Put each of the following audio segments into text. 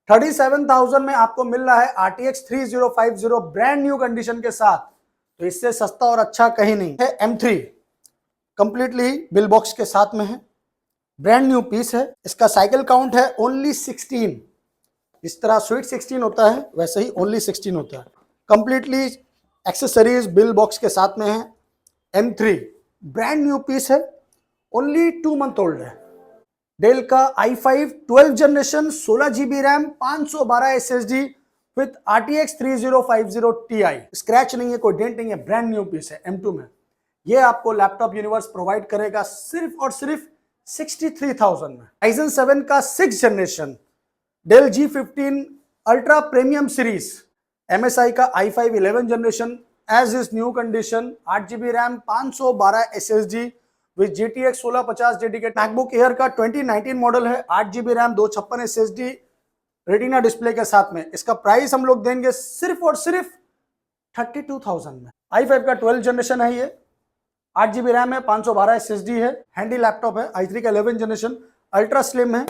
37,000 में आपको मिल रहा है RTX 3050 ब्रांड न्यू कंडीशन के साथ। तो इससे सस्ता और अच्छा कहीं नहीं है। M3 कंप्लीटली बिल बॉक्स के साथ में है, ब्रांड न्यू पीस है। इसका साइकिल काउंट है ओनली 16। इस तरह स्वीट 16 होता है वैसे ही ओनली 16 होता है। कंप्लीटली एक्सेसरीज बिल बॉक्स के साथ में है। M3 ब्रांड न्यू पीस है, ओनली 2 मंथ ओल्ड है। डेल का i5 12 generation 16 GB RAM 512 SSD with RTX 3050 Ti। Scratch नहीं है, कोई डेंट नहीं है, ब्रांड न्यू पीस है M2 में। ये आपको लैपटॉप यूनिवर्स प्रोवाइड करेगा सिर्फ और सिर्फ 63,000 में। Ryzen 7 का 6 generation Dell G15 ultra premium series, MSI का i5 11 generation as is new condition, 8 GB RAM 512 SSD with GTX 1650 dedicated. MacBook Air का 2019 मॉडल है, 8 GB RAM 256 SSD retina display के साथ में। इसका प्राइस हम लोग देंगे सिर्फ और सिर्फ 32,000 में। i5 का 12 जनरेशन है ये, 8 GB रैम है, 512 SSD है, हैंडी लैपटॉप है। i3 का 11 जनरेशन अल्ट्रा स्लिम है,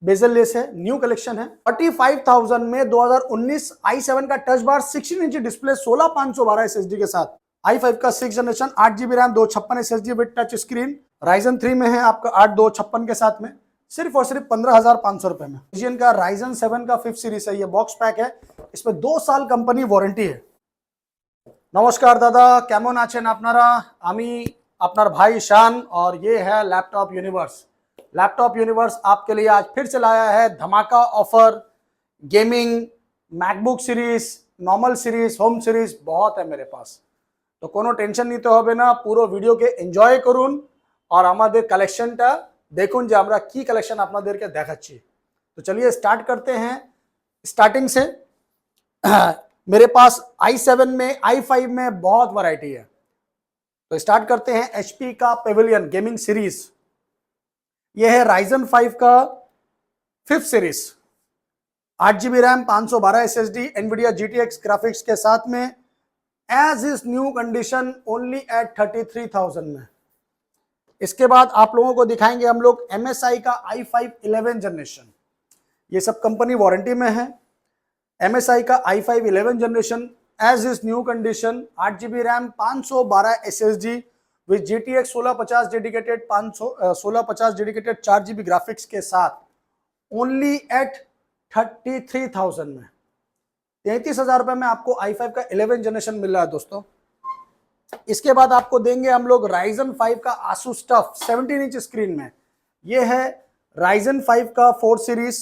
बेजल लेस है, न्यू कलेक्शन है। 45,000 में 2019 i7 का touch bar 16 inch display 16512 SSD के साथ। i5 का 6 generation 8 GB RAM 256 SSD with touch screen. Ryzen 3 में है आपका 8256 के साथ में, सिर्फ और सिर्फ 15,500 रुपए में। Ryzen का Ryzen 7 का 5th सीरीज है, ये बॉक्स पैक है, इसमें 2 साल कंपनी वारंटी है। नमस्कार दादा, केमन आছেন আপনারা? আমি আপনার भाई शान और ये है लैपटॉप यूनिवर्स। लैपटॉप यूनिवर्स आपके लिए आज फिर से लाया है धमाका offer. Gaming, MacBook series, normal series, home series बहुत है मेरे पास, तो कोनो टेंशन নিতে হবে না। পুরো ভিডিওকে এনজয় করুন আর আমাদের কালেকশনটা দেখুন যে আমরা কি কালেকশন আপনাদেরকে দেখাচ্ছি। तो चलिए स्टार्ट करते हैं स्टार्टिंग से। मेरे पास i7 में, i5 में बहुत वैरायटी है। तो स्टार्ट करते हैं HP का पेविलियन गेमिंग सीरीज। यह है Ryzen 5 का 5th series, 8 GB RAM 512 SSD NVIDIA GTX graphics के साथ में, as is new condition only at 33,000 में। इसके बाद आप लोगों को दिखाएंगे हम लोग MSI का i5 11 जनरेशन, ये सब कंपनी वारंटी में है। MSI का i5 11 generation as is new condition, 8 GB RAM 512 SSD with GTX 1650 dedicated 1650 dedicated 4 GB graphics के साथ, ओनली एट 33,000 में। 33,000 रुपए में आपको i5 का 11 जनरेशन मिल रहा है दोस्तों। इसके बाद आपको देंगे हम लोग Ryzen 5 का Asus TUF 17 इंच स्क्रीन में। ये है Ryzen 5 का 4 सीरीज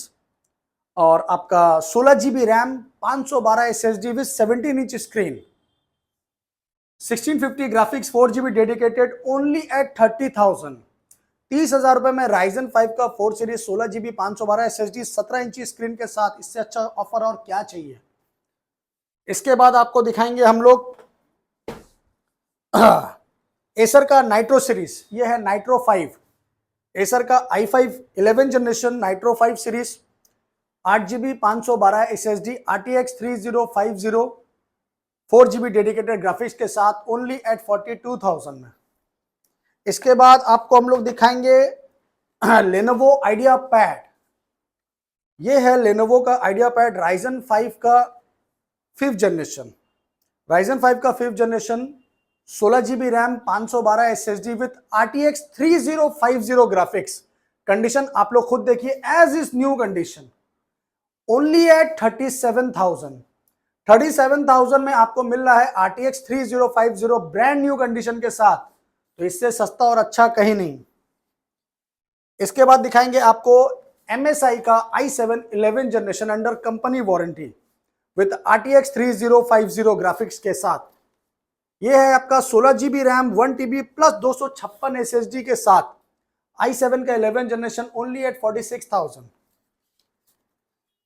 और आपका 16 GB RAM 512 SSD with 17 inch screen, 1650 graphics 4 GB dedicated only at 30,000। 30,000 रुपए में Ryzen 5 का 4 सीरीज 16 GB 512 SSD 17 इंची स्क्रीन के साथ, इससे अच्छा ऑफर और क्या चाहिए। इसके बाद आपको दिखाएंगे हम लोग एसर का नाइट्रो सीरीज। ये है नाइट्रो 5, एसर का i5 11 generation nitro 5 series, 8 GB 512 SSD RTX 3050 4 GB dedicated graphics के साथ, ओनली एट 42,000 में। इसके बाद आपको हम लोग दिखाएंगे Lenovo आइडिया पैड। ये है Lenovo का आइडिया पैड Ryzen 5 का 5th जनरेशन, Ryzen 5 का 5th generation 16 GB RAM 512 SSD with RTX 3050 graphics. Condition आप लोग खुद देखिए, as is new condition, only at 37,000। 37,000 में आपको मिल रहा है RTX 3050 ब्रांड न्यू कंडीशन के साथ, तो इससे सस्ता और अच्छा कहीं नहीं। इसके बाद दिखाएंगे आपको MSI का i7 11 generation under company warranty with RTX 3050 graphics के साथ। यह है आपका 16 GB RAM 1 TB plus 256 SSD के साथ, i7 का 11 जनरेशन ओनली एट 46,000।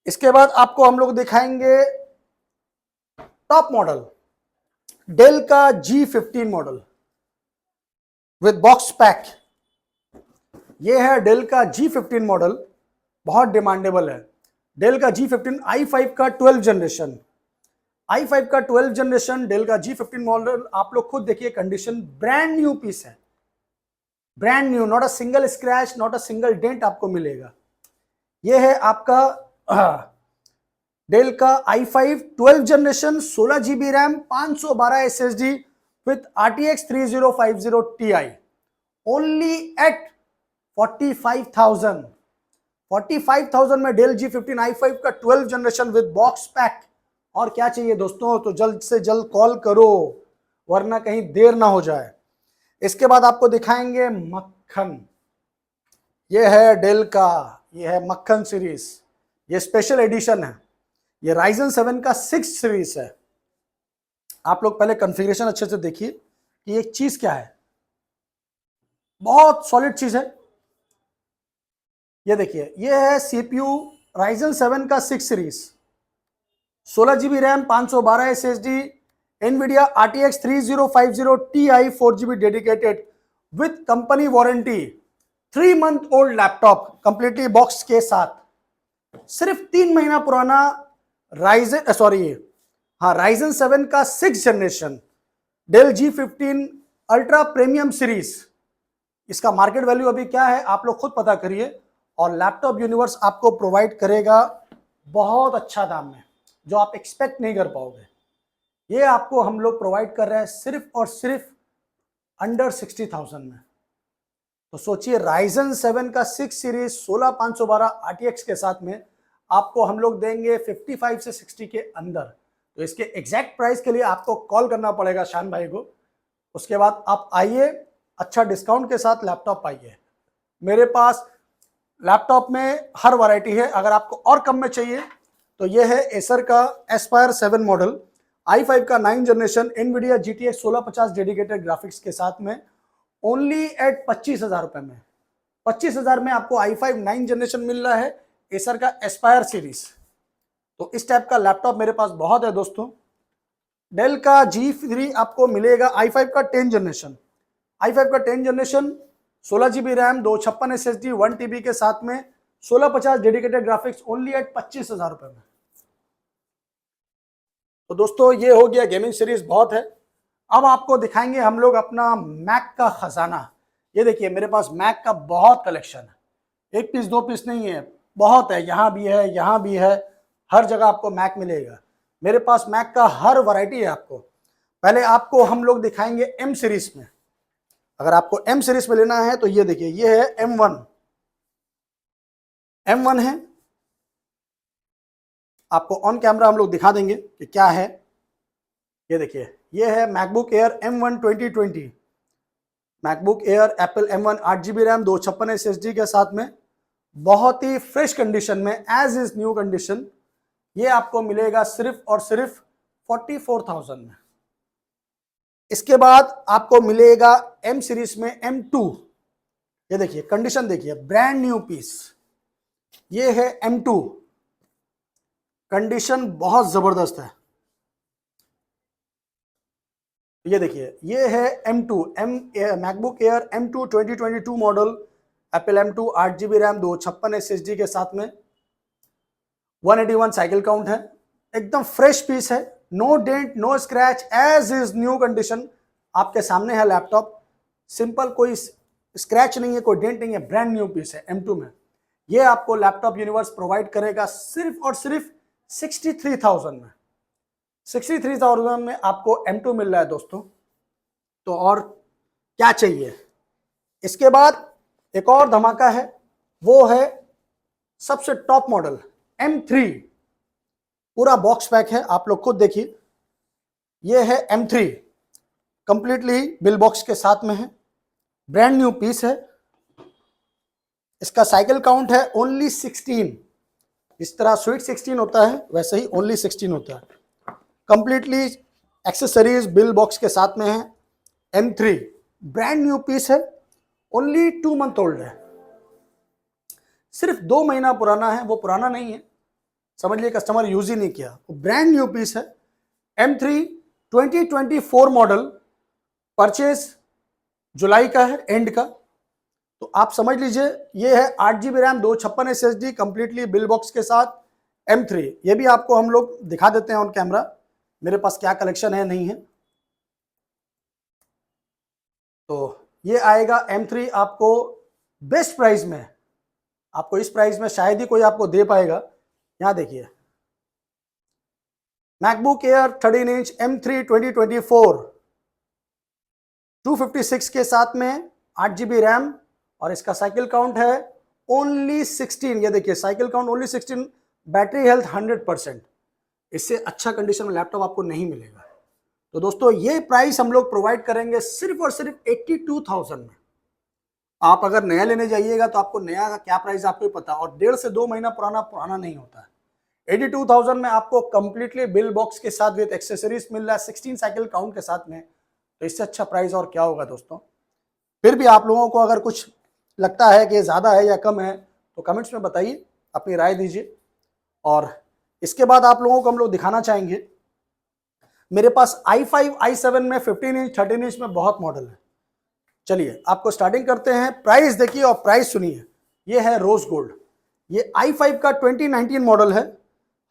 इसके बाद आपको हम लोग दिखाएंगे टॉप मॉडल डेल का G15 model with box pack. ये है डेल का G15 मॉडल, बहुत डिमांडेबल है। डेल का G15 i5 का 12 जनरेशन, i5 का 12 जनरेशन डेल का G15 मॉडल। आप लोग खुद देखिए, कंडीशन ब्रांड न्यू पीस है, brand new, not a single scratch, not a single dent आपको मिलेगा। ये है आपका डेल का i5 12 generation 16 GB RAM 512 SSD with RTX 3050 Ti only at 45,000 में डेल G15 i5 का 12 जनरेशन विद बॉक्स पैक। और क्या चाहिए दोस्तों, तो जल्द से जल्द कॉल करो वरना कहीं देर ना हो जाए। इसके बाद आपको दिखाएंगे मक्खन। ये है डेल का, ये है मक्खन सीरीज, ये स्पेशल एडिशन है। ये Ryzen 7 का 6 सीरीज है। आप लोग पहले कॉन्फ़िगरेशन अच्छे से देखिए कि ये चीज क्या है, बहुत सॉलिड चीज है। ये देखिए, ये है CPU Ryzen 7 का 6 series, 16 GB RAM 512 SSD, NVIDIA RTX 3050 Ti 4GB dedicated with company warranty, 3 month old laptop completely box के साथ। सिर्फ 3 महीना पुराना Ryzen 7 का 6 generation Dell G15 ultra premium series. इसका मार्केट वैल्यू अभी क्या है आप लोग खुद पता करिए, और लैपटॉप यूनिवर्स आपको प्रोवाइड करेगा बहुत अच्छा दाम में जो आप एक्सपेक्ट नहीं कर पाओगे। ये आपको हम लोग प्रोवाइड कर रहे हैं सिर्फ और सिर्फ अंडर 60,000 में। तो सोचिए, Ryzen 7 का 6 सीरीज 16512 RTX के साथ में आपको हम लोग देंगे 55 से 60 के अंदर। तो इसके एग्जैक्ट प्राइस के लिए आपको कॉल करना पड़ेगा शान भाई को। उसके बाद आप आइए, अच्छा डिस्काउंट के साथ लैपटॉप पाइए। मेरे पास लैपटॉप में हर वैरायटी है। अगर आपको और कम में चाहिए तो ये है एसर का एस्पायर 7 मॉडल, i5 का 9 generation, NVIDIA GTX 1650 dedicated graphics के साथ में ओनली एट 25,000 रुपए में। 25,000 में आपको i5 9 जनरेशन मिल रहा है, एसर का एस्पायर सीरीज। तो इस टाइप का लैपटॉप मेरे पास बहुत है दोस्तों। डेल का G3 आपको मिलेगा i5 का 10 जनरेशन, i5 का 10 generation 16 GB RAM 256 SSD 1 TB के साथ में 1650 डेडिकेटेड ग्राफिक्स ओनली एट 25,000 रुपए में। तो दोस्तों ये हो गया गेमिंग सीरीज, बहुत है। अब आपको दिखाएंगे हम लोग अपना मैक का खजाना। ये देखिए, मेरे पास मैक का बहुत कलेक्शन है, एक पीस दो पीस नहीं है, बहुत है। यहाँ भी है, यहाँ भी है, हर जगह आपको मैक मिलेगा। मेरे पास मैक का हर वैरायटी है आपको। पहले आपको हम लोग दिखाएंगे एम सीरीज में। अगर आपको एम सीरीज में लेना है तो ये देखिए, ये है M1 है। आपको ऑन कैमरा हम लोग दिखा देंगे कि क्या है। ये देखिए, ये है MacBook air M1 2020, MacBook air Apple M1 8 GB RAM 256 SSD के साथ में, बहुत ही फ्रेश कंडीशन में, एज इज न्यू कंडीशन। ये आपको मिलेगा सिर्फ और सिर्फ 44,000 में। इसके बाद आपको मिलेगा एम सीरीज में M2। ये देखिए, कंडीशन देखिए, ब्रांड न्यू पीस। ये है M2, कंडीशन बहुत जबरदस्त है। ये देखिए, ये है M2 MacBook air M2 2022 model, Apple M2 8 GB RAM 256 SSD के साथ में, 181 साइकिल काउंट है, एकदम फ्रेश पीस है, no dent no scratch, as is new condition. आपके सामने है लैपटॉप, सिंपल, कोई स्क्रैच नहीं है, कोई डेंट नहीं है, ब्रांड न्यू पीस है M2 में। ये आपको लैपटॉप यूनिवर्स प्रोवाइड करेगा सिर्फ और सिर्फ 63,000 में। 63,000 में आपको M2 मिल रहा है दोस्तों। तो और क्या चाहिए। इसके बाद एक और धमाका है, वो है सबसे टॉप मॉडल M3, पूरा बॉक्स पैक है, आप लोग खुद देखिए। ये है M3, कंप्लीटली बिल बॉक्स के साथ में है, ब्रांड न्यू पीस है। इसका साइकिल काउंट है ओनली 16। इस तरह स्वीट 16 होता है, वैसे ही ओनली 16 होता है। कंप्लीटली एक्सेसरीज बिल बॉक्स के साथ में है। M3 ब्रांड न्यू पीस है, ओनली 2 मंथ ओल्ड है, सिर्फ 2 महीना पुराना है। वो पुराना नहीं है, समझ लिए कस्टमर यूज ही नहीं किया, वो ब्रांड न्यू पीस है। M3 2024 मॉडल, परचेज जुलाई का है, एंड का। तो आप समझ लीजिए, ये है 8 GB RAM 256 SSD completely bill box के साथ M3। ये भी आपको हम लोग दिखा देते हैं ऑन कैमरा, मेरे पास क्या कलेक्शन है नहीं है। तो ये आएगा M3 आपको बेस्ट प्राइस में। आपको इस प्राइस में शायद ही कोई आपको दे पाएगा। यहाँ देखिए, मैकबुक एयर 13 इंच M3 2024 256 के साथ में 8 GB रैम और इसका साइकिल काउंट है ओनली 16। ये देखिए cycle count only 16, battery health 100%। इससे अच्छा कंडीशन में लैपटॉप आपको नहीं मिलेगा। तो दोस्तों ये प्राइस हम लोग प्रोवाइड करेंगे सिर्फ और सिर्फ 82,000 में। आप अगर नया लेने जाइएगा तो आपको नया का क्या प्राइस आपको पता, और 1.5 से 2 महीना पुराना नहीं होता है। 82,000 में आपको कंप्लीटली बिल बॉक्स के साथ विद एक्सेसरीज मिल रहा है 16 साइकिल काउंट के साथ में। तो इससे अच्छा प्राइस और क्या होगा दोस्तों। फिर भी आप लोगों को अगर कुछ लगता है कि ज़्यादा है या कम है तो कमेंट्स में बताइए, अपनी राय दीजिए। और इसके बाद आप लोगों को हम लोग दिखाना चाहेंगे, मेरे पास i5 i7 में 15 इंच 13 इंच में बहुत मॉडल है। चलिए आपको स्टार्टिंग करते हैं। प्राइस देखिए और प्राइस सुनिए। ये है रोज गोल्ड। ये i5 का 2019 मॉडल है।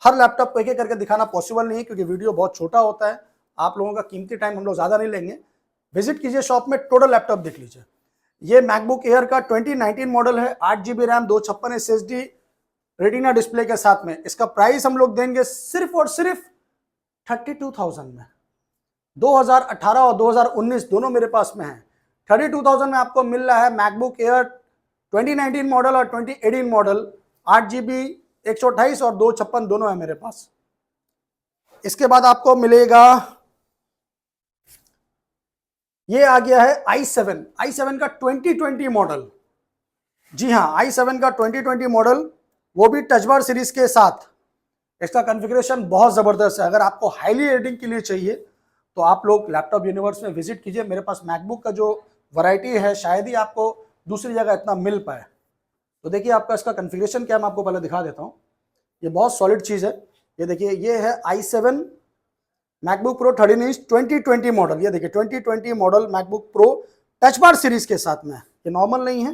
हर लैपटॉप को एक एक करके दिखाना पॉसिबल नहीं है क्योंकि वीडियो बहुत छोटा होता है। आप लोगों का कीमती टाइम हम लोग ज़्यादा नहीं लेंगे। विजिट कीजिए शॉप में, टोटल लैपटॉप देख लीजिए। ये मैकबुक एयर का 2019 मॉडल है, 8 GB RAM, 256 SSD, retina display के साथ में। इसका प्राइस हम लोग देंगे सिर्फ और सिर्फ 32,000 में। 2018 और 2019 दोनों मेरे पास में है। 32,000 में आपको मिल रहा है मैकबुक एयर 2019 मॉडल और 2018 मॉडल, 8 GB 128 और 256 दोनों है मेरे पास। इसके बाद आपको मिलेगा, ये आ गया है i7 का 2020 मॉडल। जी हाँ, i7 का 2020 मॉडल, वो भी टच बार सीरीज के साथ। इसका कॉन्फ़िगरेशन बहुत ज़बरदस्त है। अगर आपको हाईली रेटिंग के लिए चाहिए तो आप लोग लैपटॉप यूनिवर्स में विजिट कीजिए। मेरे पास मैकबुक का जो वैरायटी है शायद ही आपको दूसरी जगह इतना मिल पाए। तो देखिए आपका इसका कॉन्फ़िगरेशन क्या, मैं आपको पहले दिखा देता हूँ। ये बहुत सॉलिड चीज़ है। ये देखिए, ये है i7 MacBook pro 13 inch 2020 model. ये देखिए 2020 model MacBook pro touch bar series के साथ में है। ये नॉर्मल नहीं है,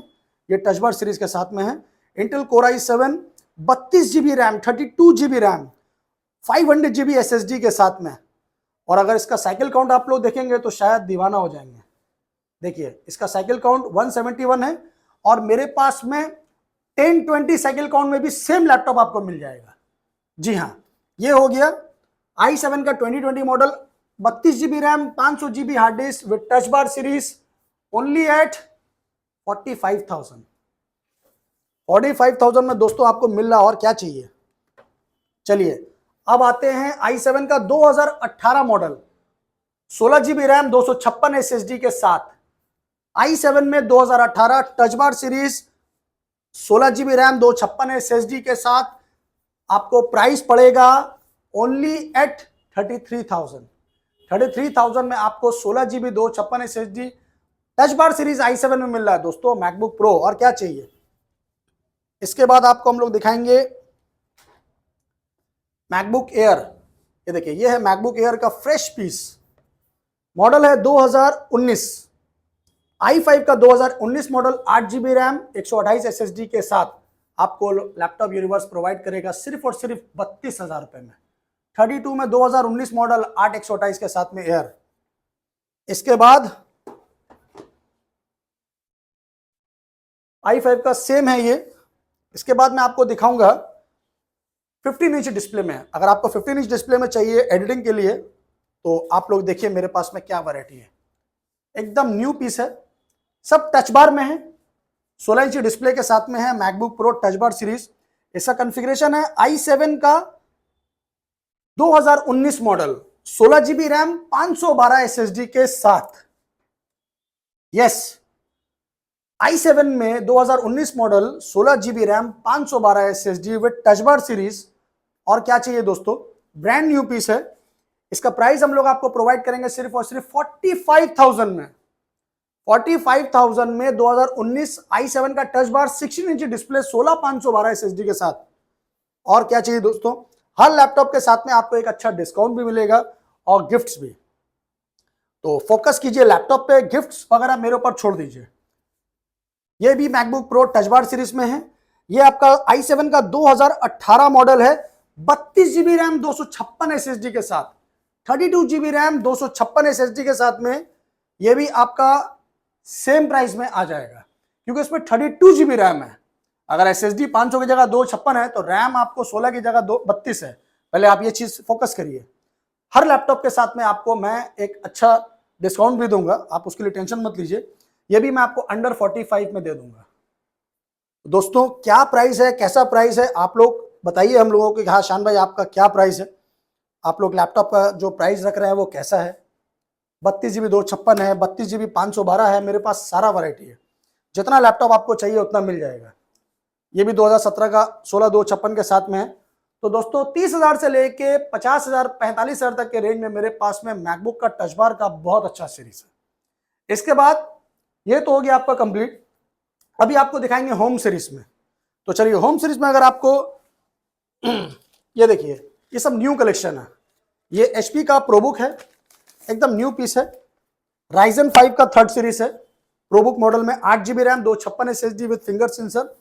ये टच बार सीरीज के साथ में है। Intel core i7 32 GB RAM, 32 GB RAM, 500 GB SSD के साथ में। और अगर इसका साइकिल काउंट आप लोग देखेंगे तो शायद दीवाना हो जाएंगे। देखिए इसका साइकिल काउंट 171 है और मेरे पास में 1020 साइकिल काउंट में भी सेम लैपटॉप आपको मिल जाएगा। जी हाँ, ये हो गया i7 का 2020 model, 32 GB RAM, 500 GB hard disk with touch bar series, only at 45,000। 45,000 में दोस्तों आपको मिल रहा, और क्या चाहिए। चलिए अब आते हैं i7 का 2018 मॉडल, 16 GB रैम, 256 SSD के साथ। i7 में 2018 touch bar series, 16 GB RAM, 256 SSD के साथ आपको प्राइस पड़ेगा ओनली एट 33,000। 33,000 में आपको 16 GB 256 SSD touch bar series i7 में मिल रहा है दोस्तों, मैकबुक प्रो। और क्या चाहिए। इसके बाद आपको हम लोग दिखाएंगे मैकबुक एयर। ये देखिए, ये है मैकबुक एयर का फ्रेश पीस। मॉडल है 2019, i5 का 2019 मॉडल, 8 GB रैम, 128 SSD के साथ आपको लैपटॉप यूनिवर्स प्रोवाइड करेगा सिर्फ और सिर्फ 32,000 रुपए में। 32 में 2019 मॉडल, 8 128 के साथ में एयर। इसके बाद i5 का सेम है ये। इसके बाद मैं आपको दिखाऊंगा 15 इंच डिस्प्ले में। अगर आपको 15 इंच डिस्प्ले में चाहिए एडिटिंग के लिए तो आप लोग देखिए मेरे पास में क्या वैरायटी है। एकदम न्यू पीस है, सब टच बार में है, 16 इंच डिस्प्ले के साथ में है MacBook pro touch bar series. इसका कॉन्फ़िगरेशन है i7 का 2019 मॉडल, 16 GB रैम, 512 SSD के साथ। यस, i7 में 2019 model, 16 GB RAM, 512 SSD with touch bar series. और क्या चाहिए दोस्तों, ब्रांड न्यू पीस है। इसका प्राइस हम लोग आपको प्रोवाइड करेंगे सिर्फ और सिर्फ 45,000 में। 45,000 में 2019 i7 का touch bar 16 inch display, 16 512 SSD के साथ। और क्या चाहिए दोस्तों, हर लैपटॉप के साथ में आपको एक अच्छा डिस्काउंट भी मिलेगा और गिफ्ट्स भी। तो फोकस कीजिए लैपटॉप पे, गिफ्ट्स वगैरह मेरे ऊपर छोड़ दीजिए। ये भी MacBook pro touch bar series में है। ये आपका i7 का 2018 मॉडल है, 32 GB रैम, 256 SSD के साथ, 32 GB रैम, 256 SSD के साथ में। ये भी आपका सेम प्राइस में आ जाएगा क्योंकि इसमें 32 GB रैम है। अगर SSD 500 की जगह 256 है तो रैम आपको 16 की जगह 32 है। पहले आप ये चीज फोकस करिए। हर लैपटॉप के साथ में आपको मैं एक अच्छा डिस्काउंट भी दूंगा, आप उसके लिए टेंशन मत लीजिए। ये भी मैं आपको अंडर 45 में दे दूंगा। दोस्तों क्या प्राइस है, कैसा प्राइस है, आप लोग बताइए हम लोगों को। हाँ शान भाई आपका क्या प्राइस है, आप लोग लैपटॉप का जो प्राइस रख रहे हैं वो कैसा है। 32 GB 256 है, 32 GB 512 है, मेरे पास सारा वैरायटी है। जितना लैपटॉप आपको चाहिए उतना मिल जाएगा। ये भी 2017 का 16 256 के साथ में है। तो दोस्तों 30,000 से लेके 50,000 45,000 तक के रेंज में मेरे पास में मैकबुक का टच बार का बहुत अच्छा सीरीज है। इसके बाद ये तो हो गया आपका कंप्लीट। अभी आपको दिखाएंगे होम सीरीज में। तो चलिए होम सीरीज में अगर आपको ये देखिए, ये सब न्यू कलेक्शन है। ये HP का प्रोबुक है, एकदम न्यू पीस है। Ryzen 5 का 3rd सीरीज है, प्रोबुक मॉडल में 8 GB RAM 256 SSD with finger sensor.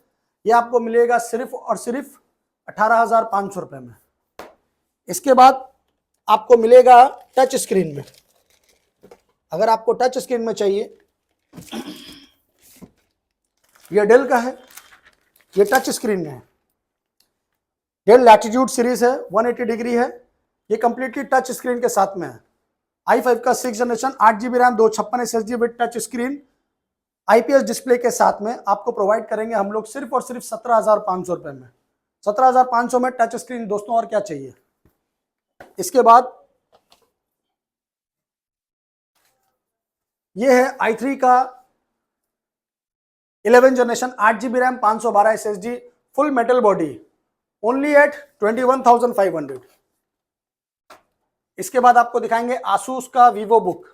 ये आपको मिलेगा सिर्फ और सिर्फ 18,500 रुपए में। इसके बाद आपको मिलेगा टच स्क्रीन में। अगर आपको टच स्क्रीन में चाहिए, ये डेल का है, ये टच स्क्रीन में है। डेल लैटिट्यूड सीरीज है, 180 डिग्री है। ये कंप्लीटली टच स्क्रीन के साथ में है। i5 का 6th generation 8 GB RAM 256 SSD with touch screen IPS display के साथ में आपको प्रोवाइड करेंगे हम लोग सिर्फ और सिर्फ 17,500 रुपए में। 17,500 में टच स्क्रीन दोस्तों, और क्या चाहिए। इसके बाद ये है i3 का 11 generation 8 GB RAM 512 SSD full metal body, only at 21,500। इसके बाद आपको दिखाएंगे आसूस का वीवो बुक।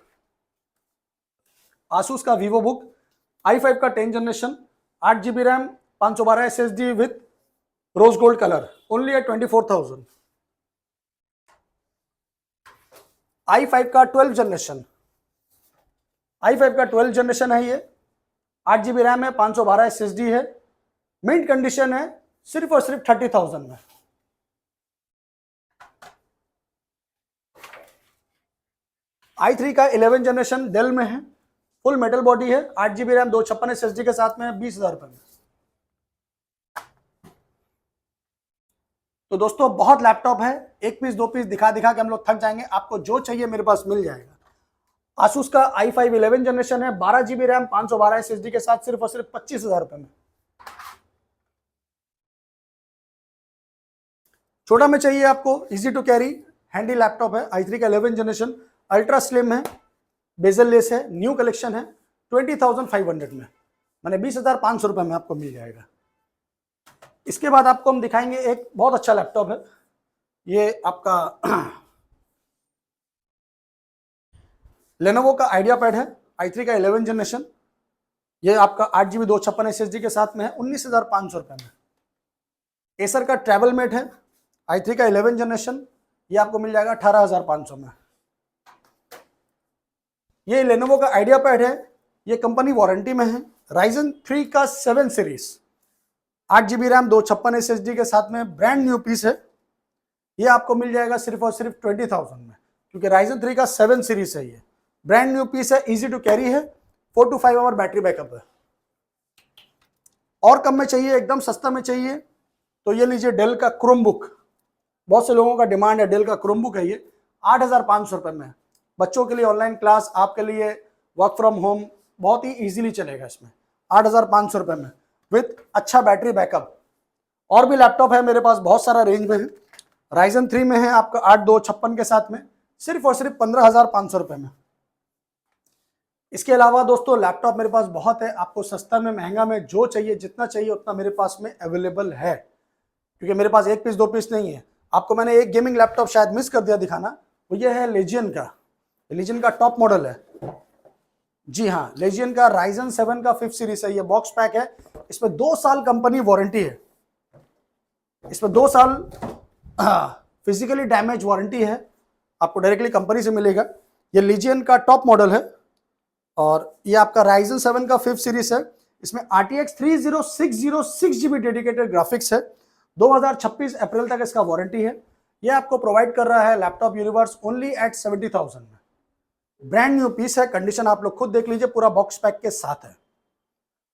आसूस का वीवो बुक i5 का 10 generation 8 GB RAM 512 SSD with rose gold colour, only at 24,000। i5 का 12 जनरेशन, i5 का 12 जनरेशन है। ये 8 GB रैम है, 512 SSD है, मिंट कंडीशन है, सिर्फ और सिर्फ 30,000 में। i3 का 11 जनरेशन डेल में है, फुल मेटल बॉडी है, 8 GB रैम 256 SSD के साथ में 20,000 रुपए में। तो दोस्तों बहुत लैपटॉप है, एक पीस दो पीस दिखा दिखा के हम लोग थक जाएंगे। आपको जो चाहिए मेरे पास मिल जाएगा। आसूस का i5 11 जनरेशन है, 12 GB रैम 512 SSD के साथ सिर्फ और सिर्फ 25,000 रुपए में। छोटा में चाहिए आपको, easy to carry handy laptop है। i3 का 11 जनरेशन अल्ट्रा स्लिम है, बेजल लेस है, न्यू कलेक्शन है, 20,500 में, माने 20,500 रुपए में आपको मिल जाएगा। इसके बाद आपको हम दिखाएंगे एक बहुत अच्छा लैपटॉप है। ये आपका लेनोवो का आइडिया पैड है, i3 का 11 जनरेशन। ये आपका 8 GB 256 SSD के साथ में है, 19,500 रुपए में। एसर का ट्रैवल मेट है, i3 का 11 जनरेशन। ये आपको मिल जाएगा 18,500 में। ये लेनोवो का आइडिया पैड है, ये कंपनी वारंटी में है। Ryzen 3 का 7 सीरीज 8 GB रैम 256 SSD के साथ में ब्रांड न्यू पीस है। ये आपको मिल जाएगा सिर्फ और सिर्फ 20,000 में, क्योंकि Ryzen 3 का 7 सीरीज है। ये ब्रांड न्यू पीस है, इजी टू कैरी है, 4 to 5 आवर बैटरी बैकअप है। और कम में चाहिए, एकदम सस्ता में चाहिए, तो ये लीजिए डेल का क्रोमबुक। बहुत से लोगों का डिमांड है, डेल का क्रोमबुक है। ये 8,500 रुपए में। बच्चों के लिए ऑनलाइन क्लास, आपके लिए वर्क फ्रॉम होम बहुत ही इजीली चलेगा इसमें, 8,500 रुपए में विथ अच्छा बैटरी बैकअप। और भी लैपटॉप है मेरे पास, बहुत सारा रेंज में है। Ryzen 3 में है आपका 8 256 के साथ में, सिर्फ और सिर्फ 15,500 रुपए में। इसके अलावा दोस्तों लैपटॉप मेरे पास बहुत है, आपको सस्ता में महंगा में जो चाहिए, जितना चाहिए उतना मेरे पास में अवेलेबल है, क्योंकि मेरे पास एक पीस दो पीस नहीं है। आपको मैंने एक गेमिंग लैपटॉप शायद मिस कर दिया दिखाना, वो ये है लेजियन का। लेजियन का टॉप मॉडल है, जी हाँ, लेजियन का Ryzen 7 का 5th सीरीज है। ये बॉक्स पैक है, इसमें 2 साल कंपनी वारंटी है, इसमें 2 साल फिजिकली डैमेज वारंटी है, आपको डायरेक्टली कंपनी से मिलेगा। ये लेजियन का टॉप मॉडल है, और ये आपका Ryzen 7 का 5th सीरीज है। इसमें RTX 3060 6GB डेडिकेटेड ग्राफिक्स है। 2026 अप्रैल तक इसका वारंटी है। ये आपको प्रोवाइड कर रहा है लैपटॉप यूनिवर्स ओनली एट 70,000 में। ब्रांड न्यू पीस है, कंडीशन आप लोग खुद देख लीजिए, पूरा बॉक्स पैक के साथ है।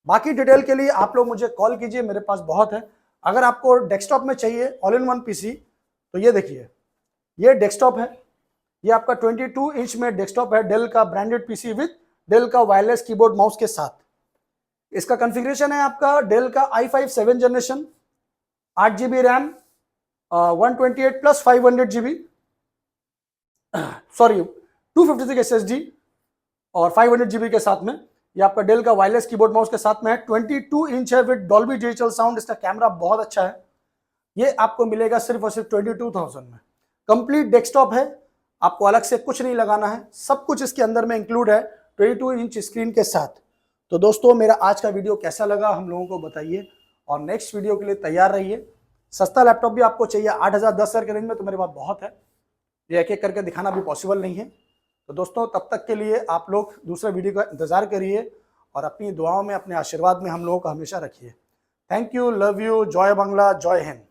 बाकी डिटेल के लिए आप लोग मुझे कॉल कीजिए, मेरे पास बहुत है। अगर आपको डेस्कटॉप में चाहिए ऑल इन वन पीसी, तो ये देखिए, ये डेस्कटॉप है। ये आपका 22 इंच में डेस्कटॉप है, डेल का ब्रांडेड पीसी विद डेल का वायरलेस कीबोर्ड माउस के साथ। इसका कॉन्फ़िगरेशन है आपका डेल का i5 7 generation, 8GB RAM, 128 plus 500GB, sorry 256 SSD और 500GB के साथ में। ये आपका डेल का वायरलेस कीबोर्ड माउस के साथ में है। 22 इंच है विद डॉल्बी डिजिटल साउंड। इसका कैमरा बहुत अच्छा है। ये आपको मिलेगा सिर्फ और सिर्फ 22,000 में। कंप्लीट डेस्कटॉप है, आपको अलग से कुछ नहीं लगाना है, सब कुछ इसके अंदर में इंक्लूड है 22 इंच स्क्रीन के साथ। तो दोस्तों मेरा आज का वीडियो कैसा लगा हम लोगों को बताइए और नेक्स्ट वीडियो के लिए तैयार रहिए। सस्ता लैपटॉप भी आपको चाहिए 8,000 10,000 के रेंज में तो मेरे पास बहुत है, ये एक एक करके दिखाना भी पॉसिबल नहीं है। तो दोस्तों तब तक के लिए आप लोग दूसरे वीडियो का इंतजार करिए और अपनी दुआओं में, अपने आशीर्वाद में हम लोगों को हमेशा रखिए। थैंक यू, लव यू, जय बांग्ला, जय हिंद।